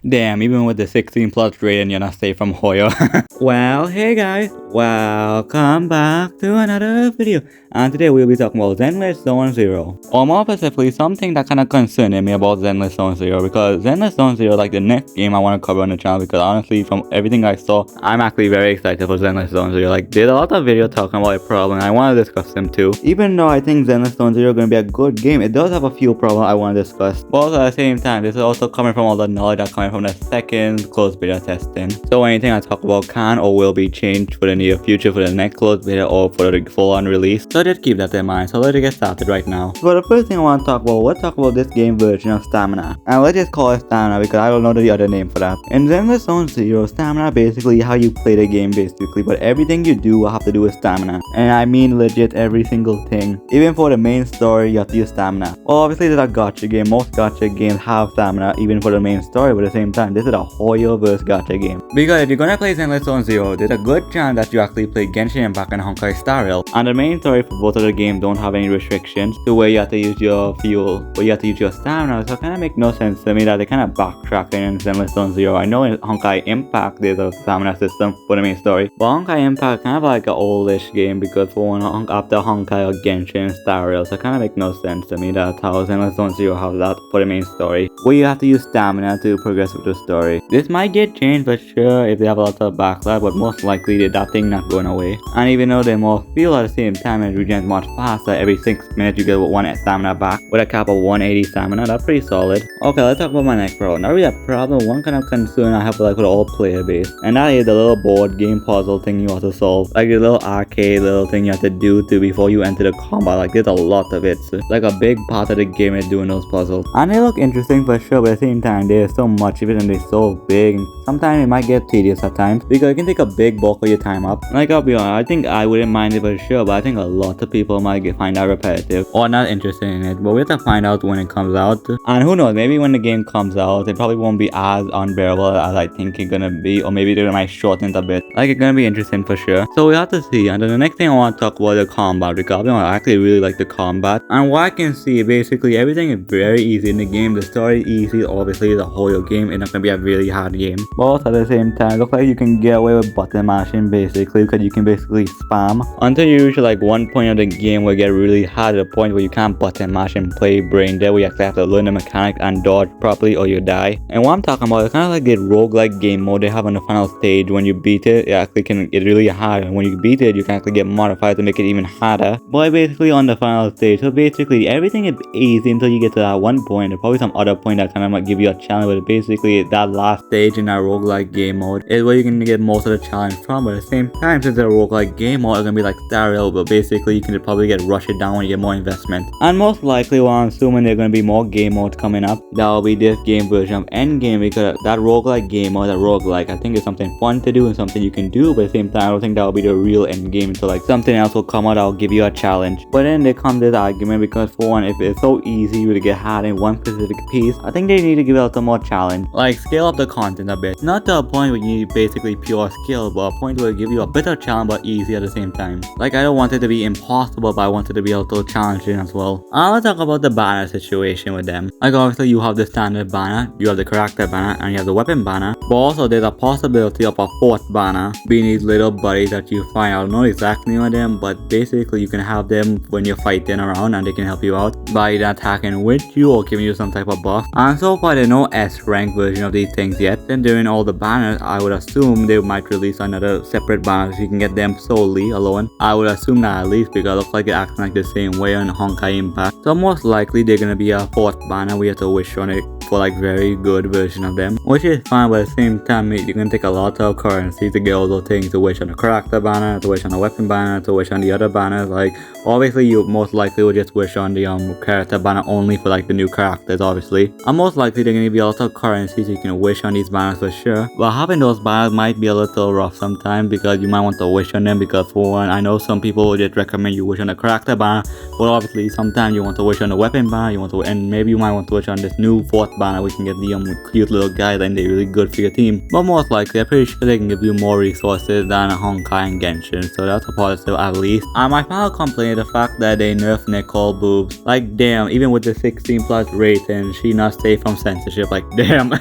Damn, even with the 16 plus rating, you're not safe from Hoyo. Well, hey guys, welcome back to another video. And today we'll be talking about Zenless Zone Zero. Or more specifically, something that kind of concerned me about Zenless Zone Zero, because Zenless Zone Zero is like the next game I want to cover on the channel, because honestly, from everything I saw, I'm actually very excited for Zenless Zone Zero. Like, there's a lot of videos talking about a problem, and I want to discuss them too. Even though I think Zenless Zone Zero is going to be a good game, it does have a few problems I want to discuss. But also at the same time, this is also coming from all the knowledge that's coming from the second closed beta testing. So anything I talk about can or will be changed for the near future, for the next closed beta or for the full-on release. So just keep that in mind. So let's get started right now. So the first thing I want to talk about, let's talk about this game version of Stamina. And let's just call it Stamina because I don't know the other name for that. In Zenless Zone Zero, Stamina basically how you play the game basically, but everything you do will have to do with Stamina. And I mean legit every single thing. Even for the main story, you have to use Stamina. Well, obviously this is a gacha game. Most gacha games have Stamina even for the main story, but at the same time, this is a Hoyo vs gacha game. Because if you're gonna play Zenless Zone Zero, there's a good chance that you actually play Genshin Impact and Honkai Star Rail. And the main story for both of the games don't have any restrictions to where you have to use your fuel, or you have to use your stamina, so it kind of make no sense to me that they kind of backtracking in Zenless Zone Zero. I know in Honkai Impact there's a stamina system for the main story, but Honkai Impact kind of like an oldish game because for one after Honkai or Genshin and Star Rail, so it kind of make no sense to me that how Zenless Zone Zero has that for the main story, where you have to use stamina to progress with the story. This might get changed for sure if they have a lot of backlash, but most likely that thing not going away. And even though they more feel at the same time and regen much faster, every 6 minutes you get 1 stamina back with a cap of 180 stamina, that's pretty solid. Okay, let's talk about my next problem. Not really a problem, one kind of concern I have like with all player base, and that is the little board game puzzle thing you have to solve. Like the little arcade little thing you have to do to before you enter the combat. Like there's a lot of it. So, like a big part of the game is doing those puzzles. And they look interesting for sure, but at the same time there's so much of it and they're so big. Sometimes it might get tedious at times because it can take a big bulk of your time up. Like I'll be honest, I think I wouldn't mind it for sure, but I think a lot of people might find that repetitive or not interested in it. But we have to find out when it comes out. And who knows, maybe when the game comes out, it probably won't be as unbearable as I think it's gonna be, or maybe they might shorten it a bit. Like it's gonna be interesting for sure. So we have to see. And then the next thing I want to talk about the combat, because I'll be honest, I actually really like the combat. And what I can see, basically everything is very easy in the game. The story is easy. Obviously it's a Hoyo game, it's not gonna be a really hard game. But also at the same time, it looks like you can get away with button mashing basically, because you can basically spam until you reach like one point of the game where it get really hard, to the point where you can't button mash and play brain dead, where you actually have to learn the mechanic and dodge properly or you die. And what I'm talking about is kind of like the roguelike game mode they have on the final stage. When you beat it, it actually can get really hard, and when you beat it, you can actually get modified to make it even harder. But basically on the final stage, so basically everything is easy until you get to that one point. There's probably some other point that kind of might give you a challenge, but basically that last stage in that roguelike game mode is where you can get most of the challenge from. But at the same time, since it's a roguelike game mode, it's gonna be like Star Rail, but basically you can probably get rushed down when you get more investment. And most likely, well, I'm assuming there's gonna be more game modes coming up. That will be this game version of endgame, because that roguelike game mode, that roguelike, I think is something fun to do and something you can do, but at the same time I don't think that will be the real endgame. So like something else will come out that will give you a challenge. But then there comes this argument, because for one, if it's so easy to get hard in one specific piece, I think they need to give it a little more challenge. Like scale up the content a bit, not to a point where you need basically pure skill, but a point where it give you a bit of challenge but easy at the same time. Like I don't want it to be impossible, but I want it to be a little challenging as well. I want to talk about the banner situation with them. Like obviously you have the standard banner, you have the character banner, and you have the weapon banner, but also there's a possibility of a fourth banner being these little buddies that you find. I don't know exactly name of them, but basically you can have them when you're fighting around and they can help you out by either attacking with you or giving you some type of buff. And so far there's no S rank version of these things yet. Then during all the banners, I would assume they might release another separate banner so you can get them solely alone. I would assume that at least, because it looks like it acts like the same way on Honkai Impact. So most likely they're gonna be a fourth banner we have to wish on it for like very good version of them, which is fine, but at the same time you're gonna take a lot of currency to get all those things, to wish on the character banner, to wish on the weapon banner, to wish on the other banners. Like obviously you most likely will just wish on the character banner only for like the new characters obviously, and most likely they're gonna be a lot of currency so you can wish on these banners for sure. But having those banners might be a little rough sometimes, because you might want to wish on them, because for one, I know some people will just recommend you wish on the character banner, but obviously sometimes you want to wish on the weapon banner, you want to, and maybe you might want to wish on this new fourth banner, we can get the cute little guys and they're really good for your team. But most likely, I'm pretty sure they can give you more resources than Honkai and Genshin, so that's a positive at least. And my final complaint is the fact that they nerfed Nicole boobs. Like damn, even with the 16 plus rating, she not safe from censorship, like damn.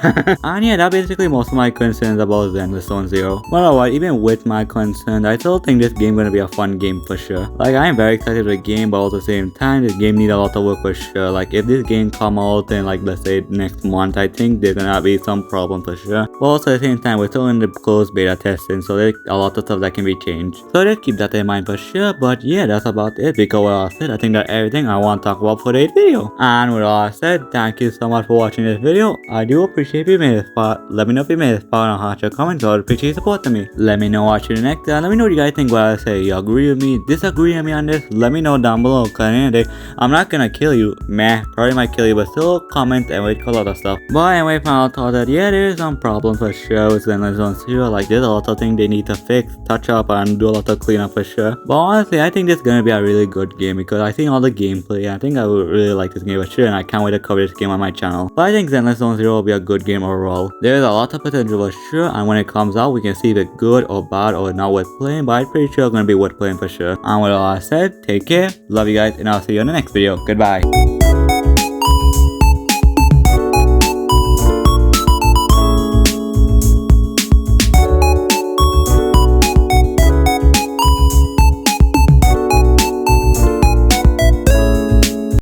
And yeah, that's basically most of my concerns about Zenless Zone Zero. But alright, even with my concerns, I still think this game gonna be a fun game for sure. Like I am very excited for the game, but at the same time, this game need a lot of work for sure. Like if this game come out in like let's say next month, I think there's gonna be some problem for sure. But also at the same time, we're still in the closed beta testing, so there's a lot of stuff that can be changed. So just keep that in mind for sure. But yeah, that's about it. Because what I said, I think that's everything I want to talk about for today's video. And with all I said, thank you so much for watching this video. I do appreciate if you made this far. Let me know if you made this far and how your comments. I would appreciate supporting me. Let me know what you next, and let me know what you guys think what I say. You agree with me, disagree with me on this? Let me know down below. Cause at the end of the day, I'm not gonna kill you. Meh, probably might kill you, but still comment and wait for a lot of stuff. But anyway, final thought that yeah, there is some problems for sure with Zenless Zone Zero. Like there's a lot of things they need to fix, touch up, and do a lot of cleanup for sure. But honestly, I think this is gonna be a really good game because I think all the gameplay. I think I would really like this game for sure, and I can't wait to cover this game on my channel. But I think Zenless Zone Zero will be a good game overall. There's a lot of potential for sure, and when it comes out, we can see if it's good or bad or not worth playing. But I'm pretty sure it's gonna be worth playing for sure. And with all I said, take care, love you guys, and I'll see you in the next video. Goodbye.